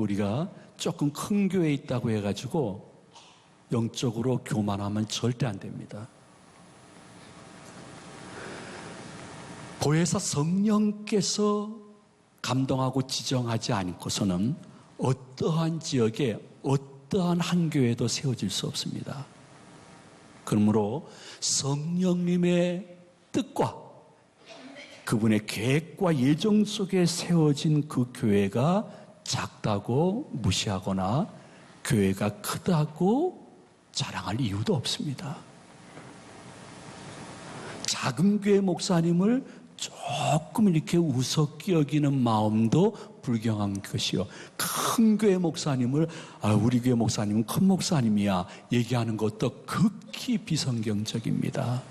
우리가 조금 큰 교회에 있다고 해가지고 영적으로 교만하면 절대 안 됩니다. 교회에서 성령께서 감동하고 지정하지 않고서는 어떠한 지역에 어떠한 한 교회도 세워질 수 없습니다. 그러므로 성령님의 뜻과 그분의 계획과 예정 속에 세워진 그 교회가 작다고 무시하거나 교회가 크다고 자랑할 이유도 없습니다. 작은 교회 목사님을 조금 이렇게 우습게 여기는 마음도 불경한 것이요. 큰 교회 목사님을 우리 교회 목사님은 큰 목사님이야 얘기하는 것도 극히 비성경적입니다.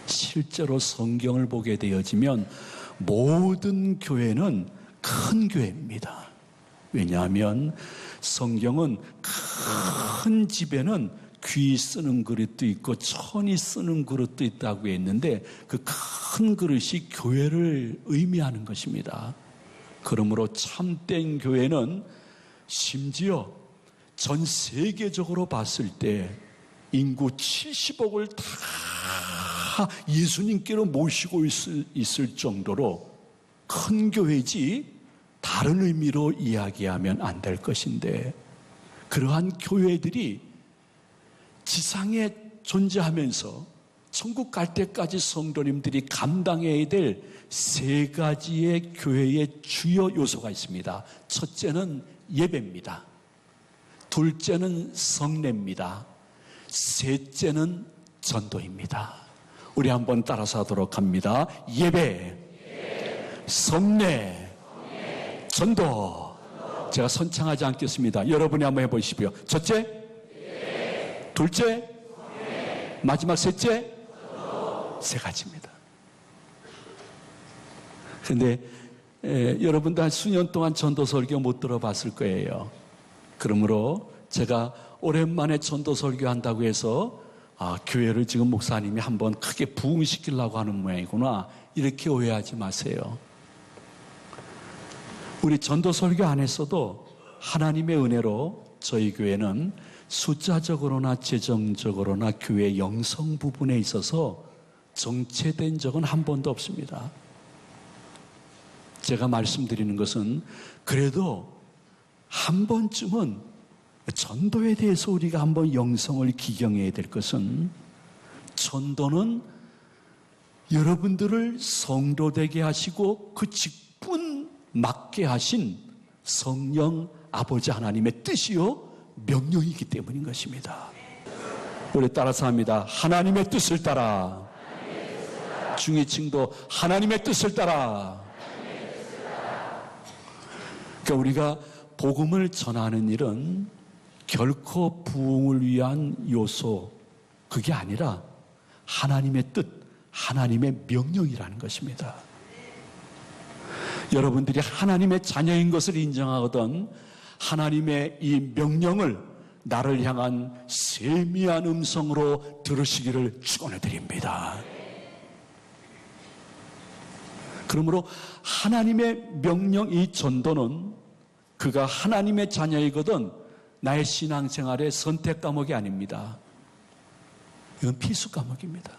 실제로 성경을 보게 되어지면 모든 교회는 큰 교회입니다. 왜냐하면 성경은 큰 집에는 귀 쓰는 그릇도 있고 천이 쓰는 그릇도 있다고 했는데 그 큰 그릇이 교회를 의미하는 것입니다. 그러므로 참된 교회는 심지어 전 세계적으로 봤을 때 인구 70억을 다 예수님께로 모시고 있을 정도로 큰 교회지 다른 의미로 이야기하면 안 될 것인데, 그러한 교회들이 지상에 존재하면서 천국 갈 때까지 성도님들이 감당해야 될 세 가지의 교회의 주요 요소가 있습니다. 첫째는 예배입니다. 둘째는 성례입니다. 셋째는 전도입니다. 우리 한번 따라서 하도록 합니다. 예배, 성례, 전도. 제가 선창하지 않겠습니다. 여러분이 한번 해보십시오. 첫째, 둘째, 마지막 셋째, 세 가지입니다. 그런데 여러분도 한 수년 동안 전도 설교 못 들어봤을 거예요. 그러므로 제가 오랜만에 전도 설교한다고 해서 교회를 지금 목사님이 한번 크게 부흥시키려고 하는 모양이구나, 이렇게 오해하지 마세요. 우리 전도 설교 안 했어도 하나님의 은혜로 저희 교회는 숫자적으로나 재정적으로나 교회 영성 부분에 있어서 정체된 적은 한 번도 없습니다. 제가 말씀드리는 것은 그래도 한 번쯤은 전도에 대해서 우리가 한번 영성을 기경해야 될 것은, 전도는 여러분들을 성도 되게 하시고 그 직분 맡게 하신 성령 아버지 하나님의 뜻이요 명령이기 때문인 것입니다. 우리 따라서 합니다. 하나님의 뜻을 따라. 중위층도 하나님의 뜻을 따라. 그러니까 우리가 복음을 전하는 일은 결코 부흥을 위한 요소, 그게 아니라 하나님의 뜻, 하나님의 명령이라는 것입니다. 여러분들이 하나님의 자녀인 것을 인정하거든 하나님의 이 명령을 나를 향한 세미한 음성으로 들으시기를 축원해 드립니다. 그러므로 하나님의 명령, 이 전도는 그가 하나님의 자녀이거든 나의 신앙생활의 선택 과목이 아닙니다. 이건 필수 과목입니다.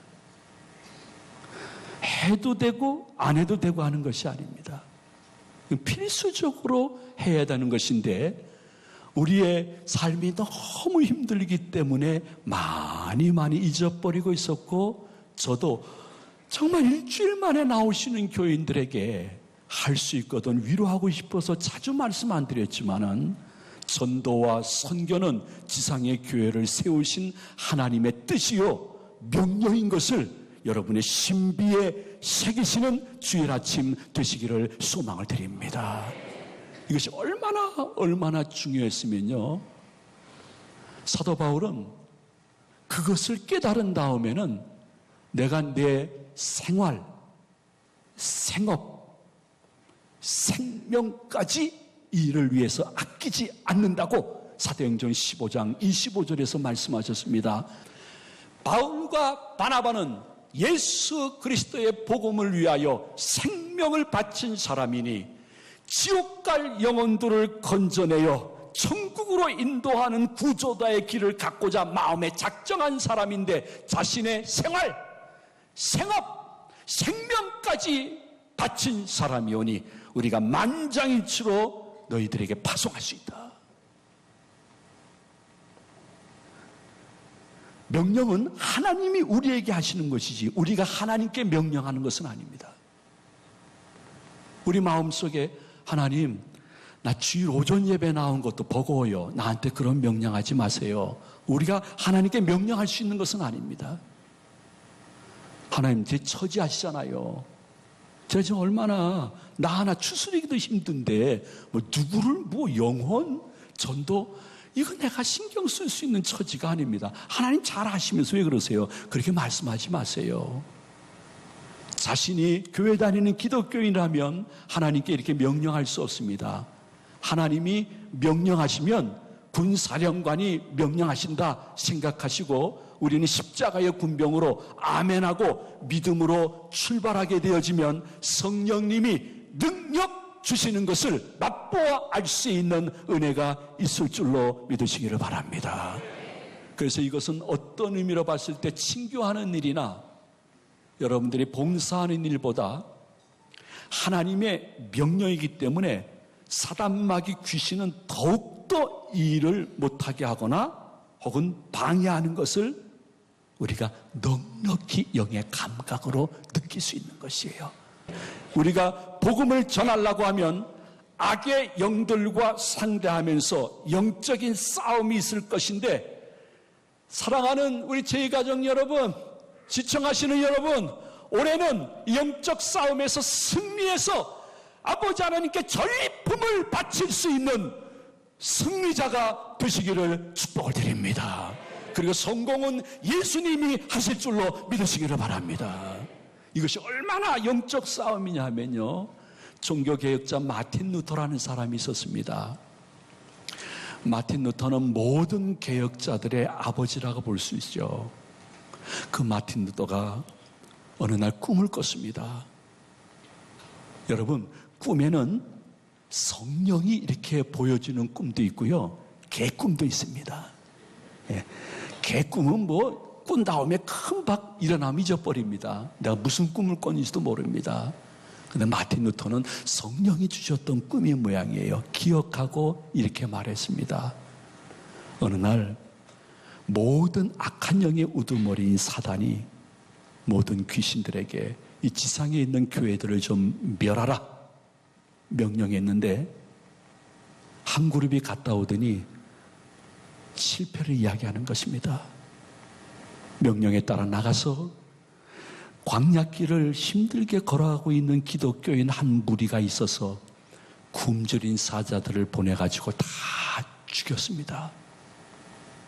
해도 되고 안 해도 되고 하는 것이 아닙니다. 필수적으로 해야 되는 것인데, 우리의 삶이 너무 힘들기 때문에 많이 잊어버리고 있었고, 저도 정말 일주일 만에 나오시는 교인들에게 할 수 있거든 위로하고 싶어서 자주 말씀 안 드렸지만은, 전도와 선교는 지상의 교회를 세우신 하나님의 뜻이요 명령인 것을 여러분의 신비에 새기시는 주일 아침 되시기를 소망을 드립니다. 이것이 얼마나 중요했으면요, 사도 바울은 그것을 깨달은 다음에는 내가 내 생활, 생업, 생명까지 이 일을 위해서 아끼지 않는다고 사도행전 15장 25절에서 말씀하셨습니다. 바울과 바나바는 예수 그리스도의 복음을 위하여 생명을 바친 사람이니 지옥 갈 영혼들을 건져내어 천국으로 인도하는 구조자의 길을 갖고자 마음에 작정한 사람인데 자신의 생활, 생업, 생명까지 바친 사람이오니 우리가 만장일치로 너희들에게 파송할 수 있다. 명령은 하나님이 우리에게 하시는 것이지 우리가 하나님께 명령하는 것은 아닙니다. 우리 마음속에 하나님, 나 주일 오전 예배 나온 것도 버거워요. 나한테 그런 명령하지 마세요. 우리가 하나님께 명령할 수 있는 것은 아닙니다. 하나님 제 처지하시잖아요. 제가 지금 얼마나 나 하나 추스리기도 힘든데 누구를 영혼, 전도 이거 내가 신경 쓸 수 있는 처지가 아닙니다. 하나님 잘 아시면서 왜 그러세요? 그렇게 말씀하지 마세요. 자신이 교회 다니는 기독교인이라면 하나님께 이렇게 명령할 수 없습니다. 하나님이 명령하시면 군사령관이 명령하신다 생각하시고 우리는 십자가의 군병으로 아멘하고 믿음으로 출발하게 되어지면 성령님이 능력 주시는 것을 맛보아 알 수 있는 은혜가 있을 줄로 믿으시기를 바랍니다. 그래서 이것은 어떤 의미로 봤을 때 친교하는 일이나 여러분들이 봉사하는 일보다 하나님의 명령이기 때문에 사단 마귀 귀신은 더욱더 이 일을 못하게 하거나 혹은 방해하는 것을 우리가 넉넉히 영의 감각으로 느낄 수 있는 것이에요. 우리가 복음을 전하려고 하면 악의 영들과 상대하면서 영적인 싸움이 있을 것인데, 사랑하는 우리 제2가정 여러분, 시청하시는 여러분, 올해는 영적 싸움에서 승리해서 아버지 하나님께 전리품을 바칠 수 있는 승리자가 되시기를 축복을 드립니다. 그리고 성공은 예수님이 하실 줄로 믿으시기를 바랍니다. 이것이 얼마나 영적 싸움이냐 하면요, 종교개혁자 마틴 루터라는 사람이 있었습니다. 마틴 루터는 모든 개혁자들의 아버지라고 볼 수 있죠. 그 마틴 루터가 어느 날 꿈을 꿨습니다. 여러분, 꿈에는 성령이 이렇게 보여지는 꿈도 있고요, 개꿈도 있습니다. 예, 개꿈은 꾼 다음에 금방 일어나면 잊어버립니다. 내가 무슨 꿈을 꿨는지도 모릅니다. 근데 마틴 루터는 성령이 주셨던 꿈의 모양이에요. 기억하고 이렇게 말했습니다. 어느 날 모든 악한 영의 우두머리인 사단이 모든 귀신들에게 이 지상에 있는 교회들을 좀 멸하라 명령했는데, 한 그룹이 갔다 오더니 실패를 이야기하는 것입니다. 명령에 따라 나가서 광야길을 힘들게 걸어가고 있는 기독교인 한 무리가 있어서 굶주린 사자들을 보내가지고 다 죽였습니다.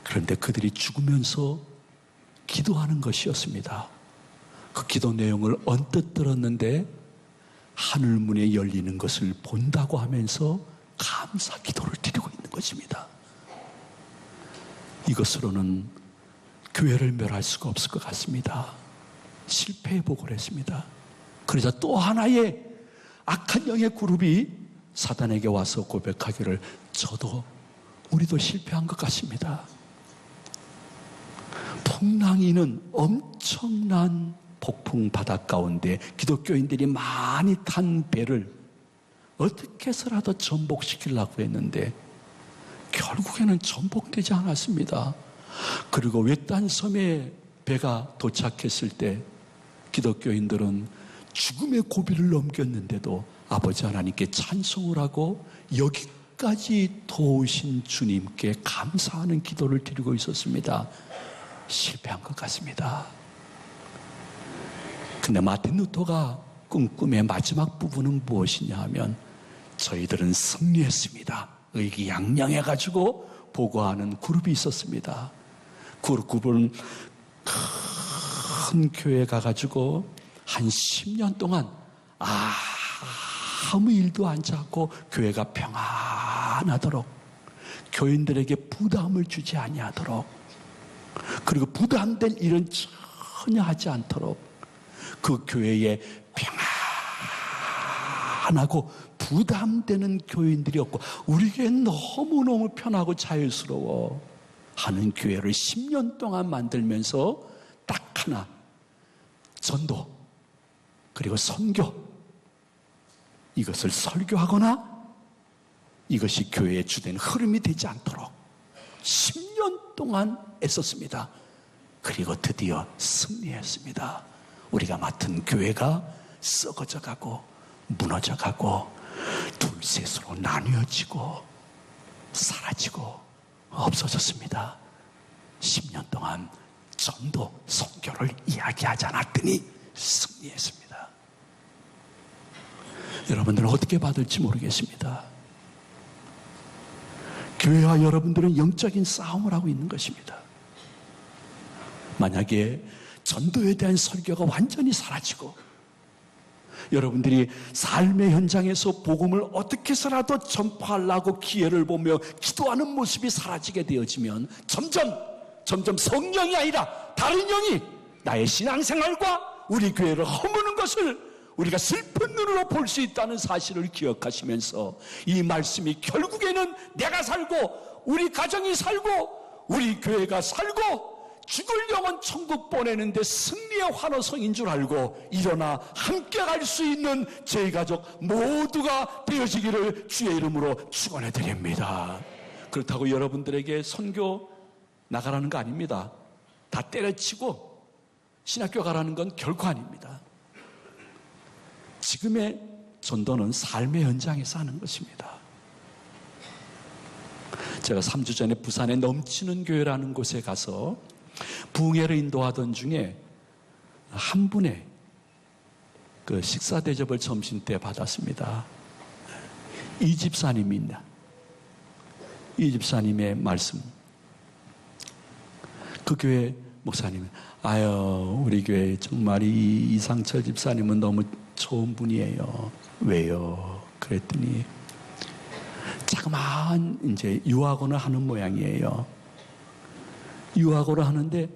그런데 그들이 죽으면서 기도하는 것이었습니다. 그 기도 내용을 언뜻 들었는데 하늘문이 열리는 것을 본다고 하면서 감사 기도를 드리고 있는 것입니다. 이것으로는 교회를 멸할 수가 없을 것 같습니다. 실패의 보고를 했습니다. 그러자 또 하나의 악한 영의 그룹이 사단에게 와서 고백하기를, 우리도 실패한 것 같습니다. 풍랑이는 엄청난 폭풍 바다 가운데 기독교인들이 많이 탄 배를 어떻게 해서라도 전복시키려고 했는데 결국에는 전복되지 않았습니다. 그리고 외딴 섬에 배가 도착했을 때 기독교인들은 죽음의 고비를 넘겼는데도 아버지 하나님께 찬송을 하고 여기까지 도우신 주님께 감사하는 기도를 드리고 있었습니다. 실패한 것 같습니다. 근데 마틴 루터가 꿈의 마지막 부분은 무엇이냐 하면, 저희들은 승리했습니다, 의기양양해가지고 보고하는 그룹이 있었습니다. 그 그룹은 큰 교회에 가가지고 한 10년 동안 아무 일도 하지 않고 교회가 평안하도록, 교인들에게 부담을 주지 아니하도록, 그리고 부담된 일은 전혀 하지 않도록 그 교회에 평안하고 부담되는 교인들이 없고 우리에게 너무너무 편하고 자유스러워 하는 교회를 10년 동안 만들면서 딱 하나, 전도 그리고 선교, 이것을 설교하거나 이것이 교회의 주된 흐름이 되지 않도록 10년 동안 애썼습니다. 그리고 드디어 승리했습니다. 우리가 맡은 교회가 썩어져가고 무너져가고 둘셋으로 나뉘어지고 사라지고 없어졌습니다. 10년 동안 전도 선교를 이야기하지 않았더니 승리했습니다. 여러분들은 어떻게 받을지 모르겠습니다. 교회와 여러분들은 영적인 싸움을 하고 있는 것입니다. 만약에 전도에 대한 설교가 완전히 사라지고 여러분들이 삶의 현장에서 복음을 어떻게 해서라도 전파하려고 기회를 보며 기도하는 모습이 사라지게 되어지면 점점 성령이 아니라 다른 영이 나의 신앙생활과 우리 교회를 허무는 것을 우리가 슬픈 눈으로 볼 수 있다는 사실을 기억하시면서 이 말씀이 결국에는 내가 살고 우리 가정이 살고 우리 교회가 살고 죽을 영혼 천국 보내는데 승리의 환호성인 줄 알고 일어나 함께 갈 수 있는 저희 가족 모두가 되어지기를 주의 이름으로 축원해 드립니다. 그렇다고 여러분들에게 선교 나가라는 거 아닙니다. 다 때려치고 신학교 가라는 건 결코 아닙니다. 지금의 전도는 삶의 현장에서 하는 것입니다. 제가 3주 전에 부산의 넘치는 교회라는 곳에 가서 부흥회를 인도하던 중에 한 분의 그 식사 대접을 점심 때 받았습니다. 이 집사님입니다. 이 집사님의 말씀. 그 교회 목사님, 아유, 우리 교회 정말 이 이상철 집사님은 너무 좋은 분이에요. 왜요? 그랬더니 자그마한 이제 유학원을 하는 모양이에요. 유학원을 하는데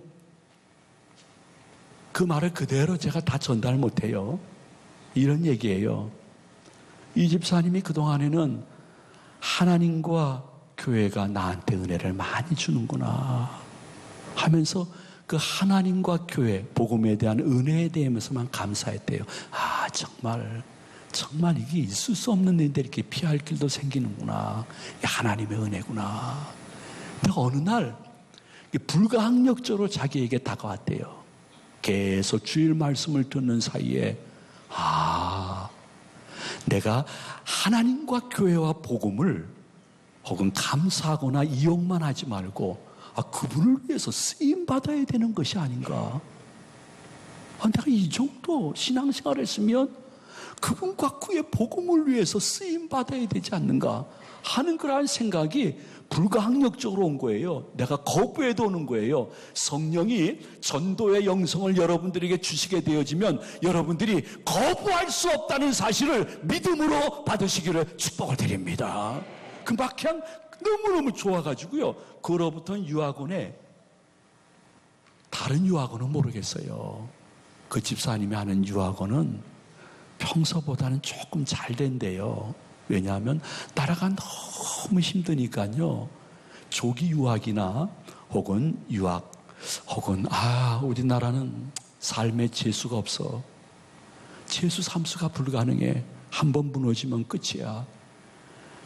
그 말을 그대로 제가 다 전달 못해요. 이런 얘기예요. 이 집사님이 그동안에는 하나님과 교회가 나한테 은혜를 많이 주는구나 하면서 그 하나님과 교회, 복음에 대한 은혜에 대해서만 감사했대요. 아, 정말 이게 있을 수 없는 일인데 이렇게 피할 길도 생기는구나. 하나님의 은혜구나. 근데 어느 날 불가항력적으로 자기에게 다가왔대요. 계속 주일 말씀을 듣는 사이에 내가 하나님과 교회와 복음을 혹은 감사하거나 이용만 하지 말고 그분을 위해서 쓰임받아야 되는 것이 아닌가. 내가 이 정도 신앙생활을 했으면 그분과 그의 복음을 위해서 쓰임받아야 되지 않는가 하는 그러한 생각이 불가항력적으로 온 거예요. 내가 거부해도 오는 거예요. 성령이 전도의 영성을 여러분들에게 주시게 되어지면 여러분들이 거부할 수 없다는 사실을 믿음으로 받으시기를 축복을 드립니다. 그 막향 너무너무 좋아가지고요. 그로부터는 유학원에 다른 유학원은 모르겠어요. 그 집사님이 하는 유학원은 평소보다는 조금 잘 된대요. 왜냐하면 나라가 너무 힘드니까요. 조기 유학이나 혹은 유학 혹은 우리나라는 삶의 재수가 없어. 재수 3수가 불가능해. 한 번 무너지면 끝이야.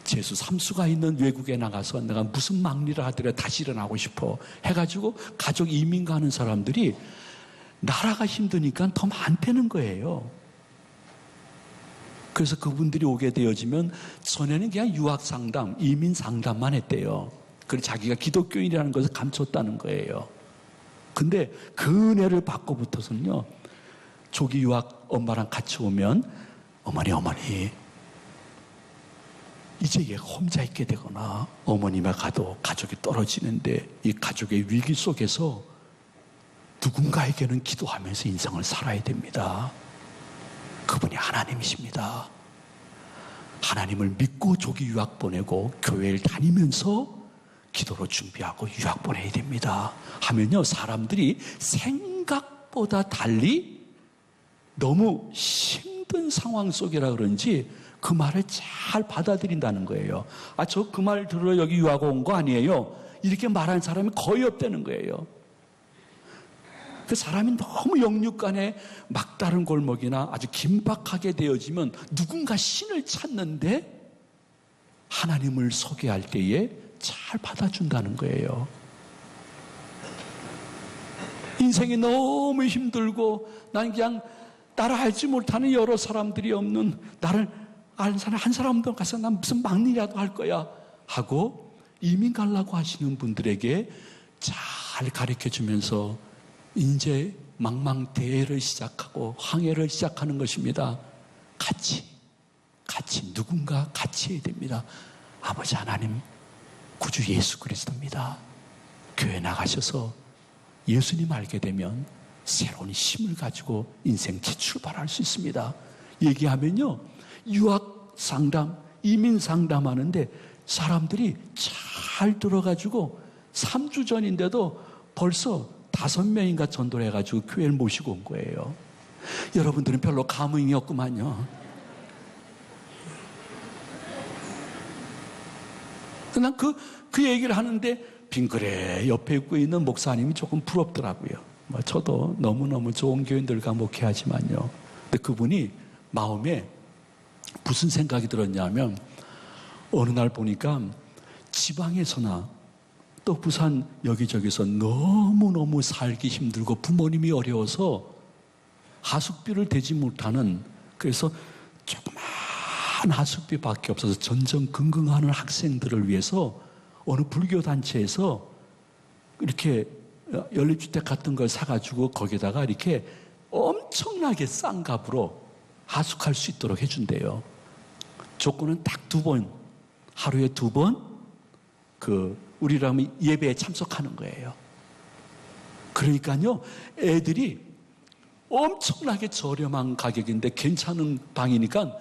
재수 3수가 있는 외국에 나가서 내가 무슨 막리를 하더라도 다시 일어나고 싶어 해가지고 가족 이민 가는 사람들이 나라가 힘드니까 더 많다는 거예요. 그래서 그분들이 오게 되어지면 전에는 그냥 유학 상담, 이민 상담만 했대요. 그리고 자기가 기독교인이라는 것을 감췄다는 거예요. 근데 그 은혜를 받고부터서는요, 조기 유학 엄마랑 같이 오면 어머니 이제 얘가 혼자 있게 되거나 어머님에 가도 가족이 떨어지는데 이 가족의 위기 속에서 누군가에게는 기도하면서 인생을 살아야 됩니다. 그분이 하나님이십니다. 하나님을 믿고 조기 유학 보내고 교회를 다니면서 기도로 준비하고 유학 보내야 됩니다 하면요, 사람들이 생각보다 달리 너무 힘든 힘든 상황 속이라 그런지 그 말을 잘 받아들인다는 거예요. 저 그 말 들으러 여기 유학 온 거 아니에요? 이렇게 말하는 사람이 거의 없다는 거예요. 그 사람이 너무 영육간에 막다른 골목이나 아주 긴박하게 되어지면 누군가 신을 찾는데 하나님을 소개할 때에 잘 받아준다는 거예요. 인생이 너무 힘들고 난 그냥 나를 알지 못하는 여러 사람들이 없는, 나를 아는 사람 한 사람도 가서 난 무슨 막일이라도 할 거야 하고 이민 가려고 하시는 분들에게 잘 가르쳐 주면서 이제 망망대해를 시작하고 항해를 시작하는 것입니다. 같이 누군가 같이 해야 됩니다. 아버지 하나님, 구주 예수 그리스도입니다. 교회 나가셔서 예수님 알게 되면 새로운 힘을 가지고 인생 재출발할 수 있습니다. 얘기하면요, 유학 상담, 이민 상담하는데 사람들이 잘 들어가지고 3주 전인데도 벌써 5명인가 전도를 해가지고 교회를 모시고 온 거예요. 여러분들은 별로 감흥이 없구만요. 그냥 그 얘기를 하는데 빙그레 옆에 있고 있는 목사님이 조금 부럽더라고요. 저도 너무너무 좋은 교인들과 목회하지만요. 근데 그분이 마음에 무슨 생각이 들었냐면 어느 날 보니까 지방에서나 또 부산 여기저기서 너무너무 살기 힘들고 부모님이 어려워서 하숙비를 대지 못하는, 그래서 조그만 하숙비밖에 없어서 전전긍긍하는 학생들을 위해서 어느 불교단체에서 이렇게 연립주택 같은 걸 사가지고 거기다가 이렇게 엄청나게 싼 값으로 하숙할 수 있도록 해준대요. 조건은 딱 2번, 하루에 2번 우리라면 예배에 참석하는 거예요. 그러니까요, 애들이 엄청나게 저렴한 가격인데 괜찮은 방이니까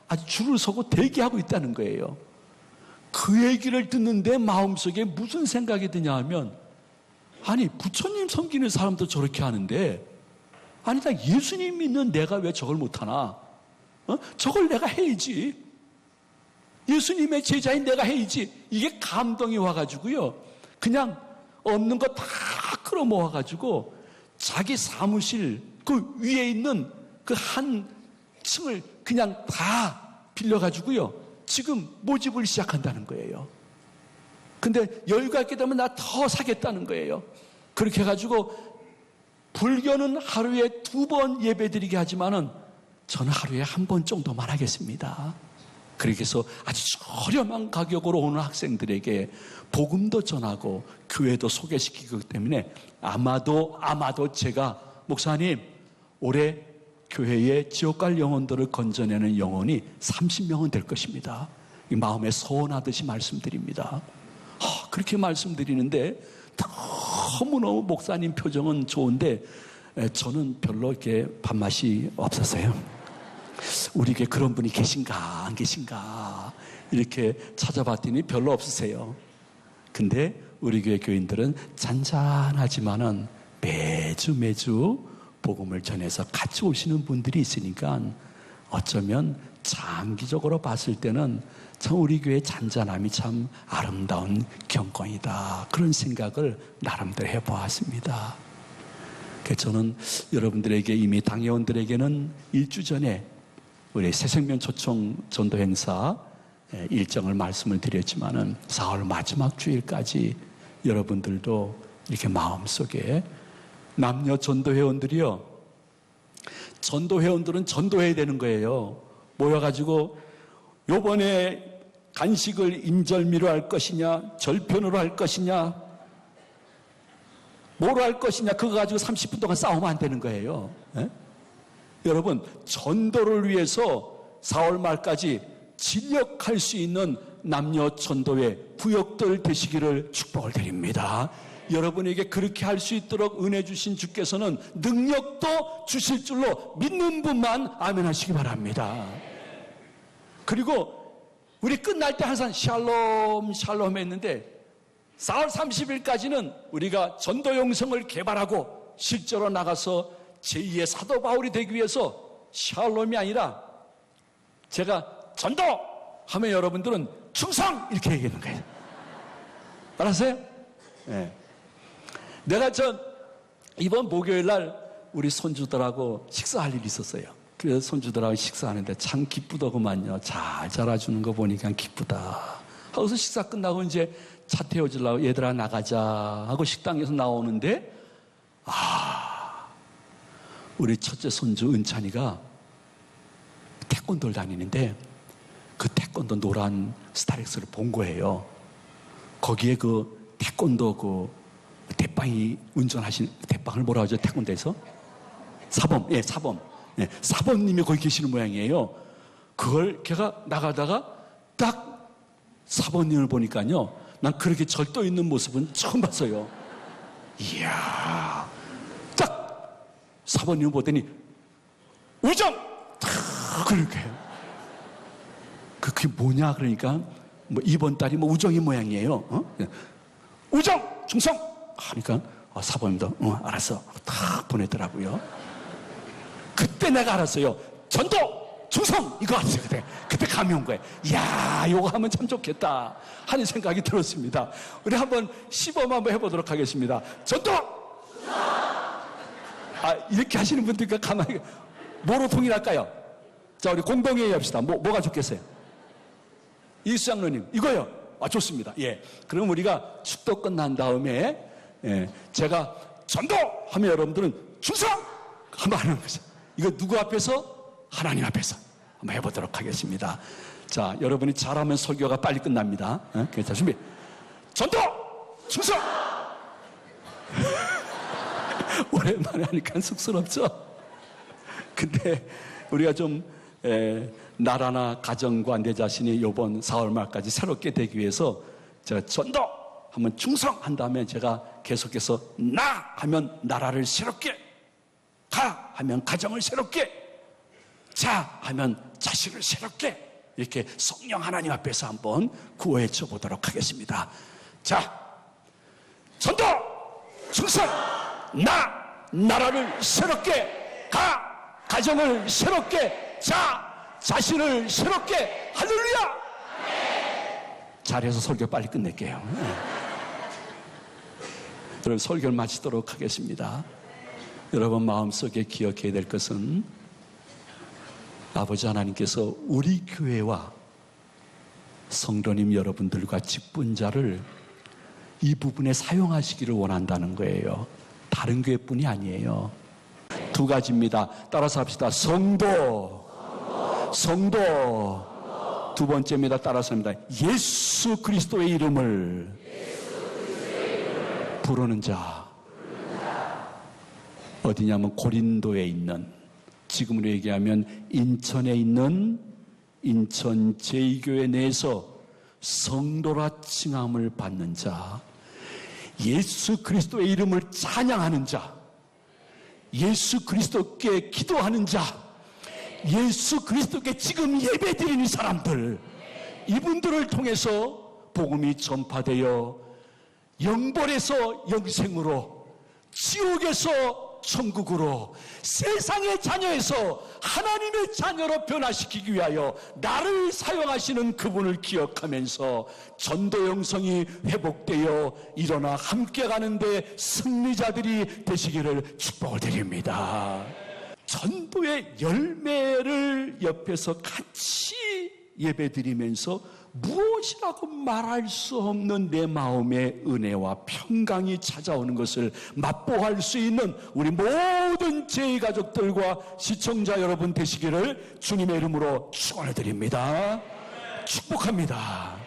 아주 줄을 서고 대기하고 있다는 거예요. 그 얘기를 듣는데 마음속에 무슨 생각이 드냐 하면, 아니 부처님 섬기는 사람도 저렇게 하는데, 아니 나 예수님 믿는 내가 왜 저걸 못하나? 저걸 내가 해야지. 예수님의 제자인 내가 해야지. 이게 감동이 와가지고요, 그냥 없는 거 다 끌어모아가지고 자기 사무실 그 위에 있는 그 한 층을 그냥 다 빌려가지고요 지금 모집을 시작한다는 거예요. 근데 여유가 있게 되면 나 더 사겠다는 거예요. 그렇게 해가지고 불교는 하루에 2번 예배드리게 하지만은 저는 하루에 1번 정도만 하겠습니다. 그렇게 해서 아주 저렴한 가격으로 오는 학생들에게 복음도 전하고 교회도 소개시키기 때문에 아마도 제가 목사님 올해 교회에 지옥 갈 영혼들을 건져내는 영혼이 30명은 될 것입니다. 이 마음에 소원하듯이 말씀드립니다. 그렇게 말씀드리는데 너무너무 목사님 표정은 좋은데 저는 별로 이렇게 밥맛이 없었어요. 우리 교회에 그런 분이 계신가 안 계신가 이렇게 찾아봤더니 별로 없으세요. 근데 우리 교회 교인들은 잔잔하지만은 매주 복음을 전해서 같이 오시는 분들이 있으니까 어쩌면 장기적으로 봤을 때는 참 우리 교회의 잔잔함이 참 아름다운 경건이다, 그런 생각을 나름대로 해보았습니다. 그래서 저는 여러분들에게 이미 당회원들에게는 1주 전에 우리 새생명 초청 전도 행사 일정을 말씀을 드렸지만은 4월 마지막 주일까지 여러분들도 이렇게 마음속에 남녀 전도회원들이요, 전도회원들은 전도해야 되는 거예요. 모여가지고 요번에 간식을 인절미로 할 것이냐 절편으로 할 것이냐 뭐로 할 것이냐 그거 가지고 30분 동안 싸우면 안 되는 거예요. 여러분, 전도를 위해서 4월 말까지 진력할 수 있는 남녀 전도회 부역들 되시기를 축복을 드립니다. 여러분에게 그렇게 할 수 있도록 은혜 주신 주께서는 능력도 주실 줄로 믿는 분만 아멘 하시기 바랍니다. 그리고 우리 끝날 때 항상 샬롬 했는데 4월 30일까지는 우리가 전도 영성을 개발하고 실제로 나가서 제2의 사도 바울이 되기 위해서 샬롬이 아니라 제가 전도 하면 여러분들은 충성 이렇게 얘기하는 거예요. 알았어요? 네. 내가 이번 목요일 날 우리 손주들하고 식사할 일이 있었어요. 그래서 손주들하고 식사하는데 참 기쁘더구만요. 잘 자라주는 거 보니까 기쁘다. 하고서 식사 끝나고 이제 차 태워주려고 얘들아 나가자 하고 식당에서 나오는데 우리 첫째 손주 은찬이가 태권도를 다니는데 그 태권도 노란 스타렉스를 본 거예요. 거기에 그 태권도 그 대빵이 운전하시는, 대빵을 뭐라 하죠? 태권도에서? 사범. 예, 사범. 예, 사범님이 거기 계시는 모양이에요. 그걸 걔가 나가다가 딱 사범님을 보니까요. 난 그렇게 절도 있는 모습은 처음 봤어요. 이야. 딱 사범님을 보더니 우정! 그렇게. 그게 뭐냐? 그러니까 뭐 이번 달이 뭐 우정이 모양이에요. 우정! 충성! 하니까 사범님도 알았어. 딱 보내더라고요. 그때 내가 알았어요. 전도! 충성! 이거 알았어요. 그때 감이 온 거예요. 이야, 이거 하면 참 좋겠다 하는 생각이 들었습니다. 우리 한번 시범 한번 해보도록 하겠습니다. 전도! 이렇게 하시는 분들과 가만히 뭐로 통일할까요? 자, 우리 공동회의 합시다. 뭐가 좋겠어요? 이수장로님, 이거요. 좋습니다. 예. 그럼 우리가 축도 끝난 다음에, 제가 전도! 하면 여러분들은 충성! 한번 하는 거죠. 이거 누구 앞에서? 하나님 앞에서. 한번 해보도록 하겠습니다. 자, 여러분이 잘하면 설교가 빨리 끝납니다. 자, 준비. 전도! 충성! 오랜만에 하니까 쑥스럽죠? 근데 우리가 좀 나라나 가정과 내 자신이 이번 4월 말까지 새롭게 되기 위해서 제가 전도 하면 충성한 다음에 제가 계속해서 나 하면 나라를 새롭게, 가 하면 가정을 새롭게, 자 하면 자신을 새롭게, 이렇게 성령 하나님 앞에서 한번 구호해쳐 보도록 하겠습니다. 자, 전도 충성, 나라를 새롭게, 가정을 새롭게, 자신을 새롭게. 할렐루야! 잘해서 설교 빨리 끝낼게요. 여러분, 설교를 마치도록 하겠습니다. 여러분 마음속에 기억해야 될 것은 아버지 하나님께서 우리 교회와 성도님 여러분들과 직분자를 이 부분에 사용하시기를 원한다는 거예요. 다른 교회뿐이 아니에요. 두 가지입니다. 따라서 합시다. 성도. 두 번째입니다. 따라서 합니다. 예수 그리스도의 이름을 부르는 자. 어디냐면 고린도에 있는, 지금으로 얘기하면 인천에 있는 인천 제2교회 내에서 성도라 칭함을 받는 자, 예수 그리스도의 이름을 찬양하는 자, 예수 그리스도께 기도하는 자, 예수 그리스도께 지금 예배드리는 사람들, 이분들을 통해서 복음이 전파되어 영벌에서 영생으로, 지옥에서 천국으로, 세상의 자녀에서 하나님의 자녀로 변화시키기 위하여 나를 사용하시는 그분을 기억하면서 전도 영성이 회복되어 일어나 함께 가는데 승리자들이 되시기를 축복을 드립니다. 전도의 열매를 옆에서 같이 예배드리면서 무엇이라고 말할 수 없는 내 마음의 은혜와 평강이 찾아오는 것을 맛보할 수 있는 우리 모든 제2가족들과 시청자 여러분 되시기를 주님의 이름으로 축원해 드립니다. 축복합니다.